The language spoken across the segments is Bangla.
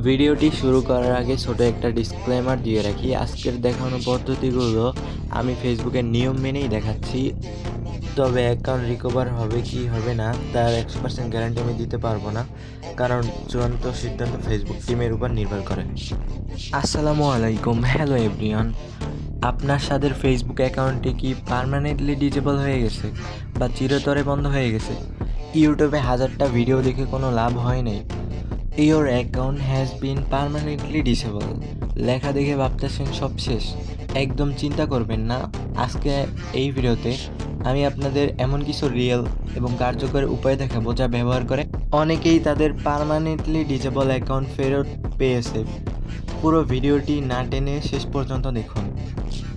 ভিডিওটি শুরু করার আগে ছোট একটা ডিসক্লেমার দিয়ে রাখি। আজকের দেখানো পদ্ধতিগুলো আমি ফেসবুকের নিয়ম মেনেই দেখাচ্ছি, তবে অ্যাকাউন্ট রিকভার হবে কি হবে না তার 100% গ্যারান্টি আমি দিতে পারবো না, কারণ চূড়ান্ত সিদ্ধান্ত ফেসবুক টিমের উপর নির্ভর করে। আসসালামু আলাইকুম, হ্যালো এভরিওয়ান। আপনার সাথে ফেসবুক অ্যাকাউন্টটি কি পার্মানেন্টলি ডিজেবল হয়ে গেছে বা চিরতরে বন্ধ হয়ে গেছে? ইউটিউবে হাজারটা ভিডিও দেখে কোনো লাভ হয় নাই। Your account has been permanently disable লেখা দেখে ভাবতেছেন সব শেষ। একদম চিন্তা করবেন না। আজকে এই ভিডিওতে আমি আপনাদের এমন কিছু রিয়েল এবং কার্যকর উপায় দেখাবো যা ব্যবহার করে অনেকেই তাদের পার্মানেন্টলি ডিসেবল অ্যাকাউন্ট ফেরত পেয়েছে। পুরো ভিডিওটি না টেনে শেষ পর্যন্ত দেখুন।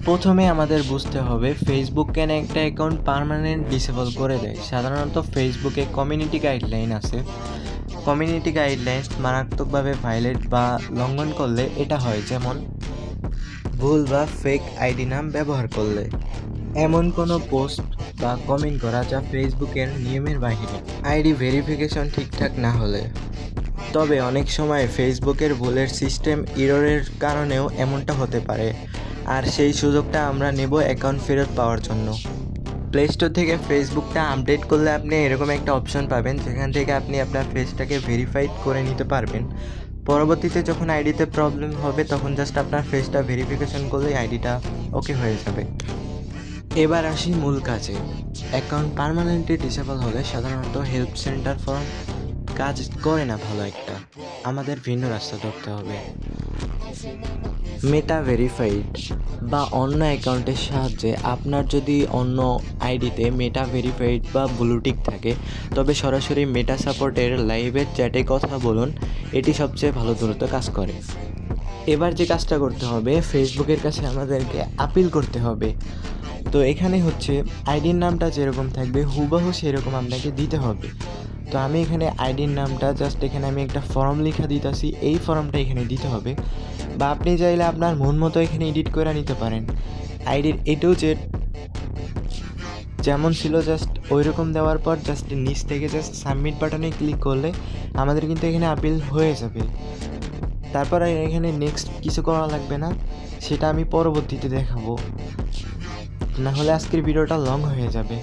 প্রথমে আমাদের বুঝতে হবে ফেসবুক কেন একটা অ্যাকাউন্ট পার্মানেন্ট ডিসেবল করে দেয়। সাধারণত ফেসবুকে কমিউনিটি গাইডলাইন আছে। কমিউনিটি গাইডলাইন্স মারাত্মকভাবে ভায়োলেট বা লঙ্ঘন করলে এটা হয়, যেমন ভুল বা ফেক আইডি নাম ব্যবহার করলে, এমন কোনো পোস্ট বা কমেন্ট করা যা ফেসবুকের নিয়মের বাইরে, আইডি ভেরিফিকেশন ঠিকঠাক না হলে। তবে অনেক সময় ফেসবুকের ভুলের সিস্টেম ইররের কারণেও এমনটা হতে পারে, আর সেই সুযোগটা আমরা নেব অ্যাকাউন্ট ফেরত পাওয়ার জন্য। প্লে স্টোর থেকে ফেসবুকটা আপডেট করলে আপনি এরকম একটা অপশন পাবেন, যেখান থেকে আপনি আপনার ফেসটাকে ভেরিফাইড করে নিতে পারবেন। পরবর্তীতে যখন আইডিতে প্রবলেম হবে তখন জাস্ট আপনার ফেসটা ভেরিফিকেশন করলেই আইডিটা ওকে হয়ে যাবে। এবার আসি মূল কাজে। অ্যাকাউন্ট পার্মানেন্টলি ডিসেবল হলে সাধারণত হেল্প সেন্টার ফর্ম কাজ করে না ভালো একটা, আমাদের ভিন্ন রাস্তা ধরতে হবে। মেটা ভেরিফাইড বা অন্য অ্যাকাউন্টের সাহায্যে, আপনার যদি অন্য আইডিতে মেটা ভেরিফাইড বা ব্লুটিক থাকে তবে সরাসরি মেটা সাপোর্টের লাইভের চ্যাটে কথা বলুন, এটি সবচেয়ে ভালো দ্রুত কাজ করে। এবার যে কাজটা করতে হবে, ফেসবুকের কাছে আমাদেরকে আপিল করতে হবে। তো এখানে হচ্ছে আইডির নামটা যেরকম থাকবে হুবহু সেরকম আপনাকে দিতে হবে। তো আমি এখানে আইডির নামটা জাস্ট এখানে আমি একটা ফর্ম লিখা দিতেছি, এই ফর্মটা এখানে দিতে হবে। বা আপনি চাইলে আপনার মন মতো এখানে এডিট করে নিতে পারেন। আইডির এ টু জেড যেমন ছিল জাস্ট ওই রকম দেওয়ার পর জাস্ট নিচ থেকে জাস্ট সাবমিট বাটনে ক্লিক করলে আমাদের কিন্তু এখানে আপিল হয়ে যাবে। তারপর এখানে নেক্সট কিছু করা লাগবে না, সেটা আমি পরবর্তীতে দেখাবো, না হলে আজকের ভিডিওটা লং হয়ে যাবে।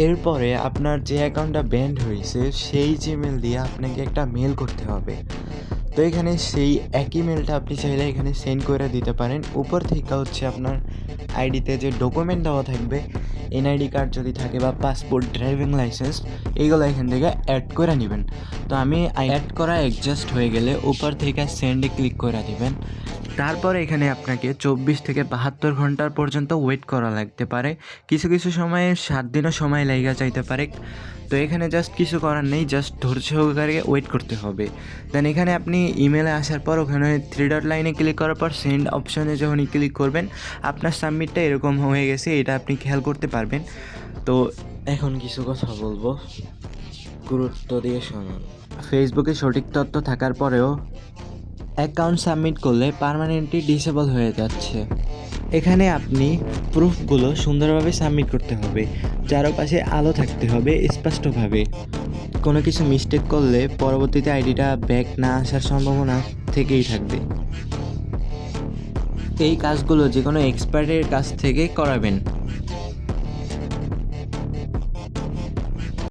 এরপরে আপনার যে অ্যাকাউন্টটা ব্যান্ড হয়েছে সেই জিমেল দিয়ে আপনাকে একটা মেল করতে হবে। তো এখানে সেই একই মেলটা আপনি চাইলে এখানে সেন্ড করে দিতে পারেন। উপর থেকে হচ্ছে আপনার আইডিতে যে ডকুমেন্ট দেওয়া থাকবে, এনআইডি কার্ড যদি থাকে বা পাসপোর্ট, ড্রাইভিং লাইসেন্স, এইগুলো এখান থেকে অ্যাড করে নেবেন। তো আমি অ্যাড করা অ্যাডজাস্ট হয়ে গেলে উপর থেকে সেন্ডে ক্লিক করে দিবেন। তারপর এখানে আপনাকে 24 থেকে 72 ঘন্টার পর্যন্ত ওয়েট করা লাগতে পারে। কিছু কিছু সময়ে 7 দিনও সময় লেগে যাইতে পারে। তো এখানে জাস্ট কিছু করার নেই, জাস্ট ধৈর্য সহকারে ওয়েট করতে হবে। দেন এখানে আপনি ইমেলে আসার পর ওখানে 3 ডট লাইনে ক্লিক করার পর সেন্ড অপশনে যখনই ক্লিক করবেন আপনার সাবমিটটা এরকম হয়ে গেছে, এটা আপনি খেয়াল করতে পারবেন। তো এখন কিছু কথা বলবো, গুরুত্ব দিয়ে শুনুন। ফেসবুকে সঠিক তথ্য থাকার পরেও অ্যাকাউন্ট সাবমিট করলে পার্মানেন্টলি ডিসেবল হয়ে যাচ্ছে। এখানে আপনি প্রুফগুলো সুন্দরভাবে সাবমিট করতে হবে, চারপাশে আলো থাকতে হবে স্পষ্টভাবে। কোনো কিছু মিস্টেক করলে পরবর্তীতে আইডিটা ব্যাক না আসার সম্ভাবনা থেকেই থাকবে। এই কাজগুলো যে কোনো এক্সপার্টের কাছ থেকে করাবেন।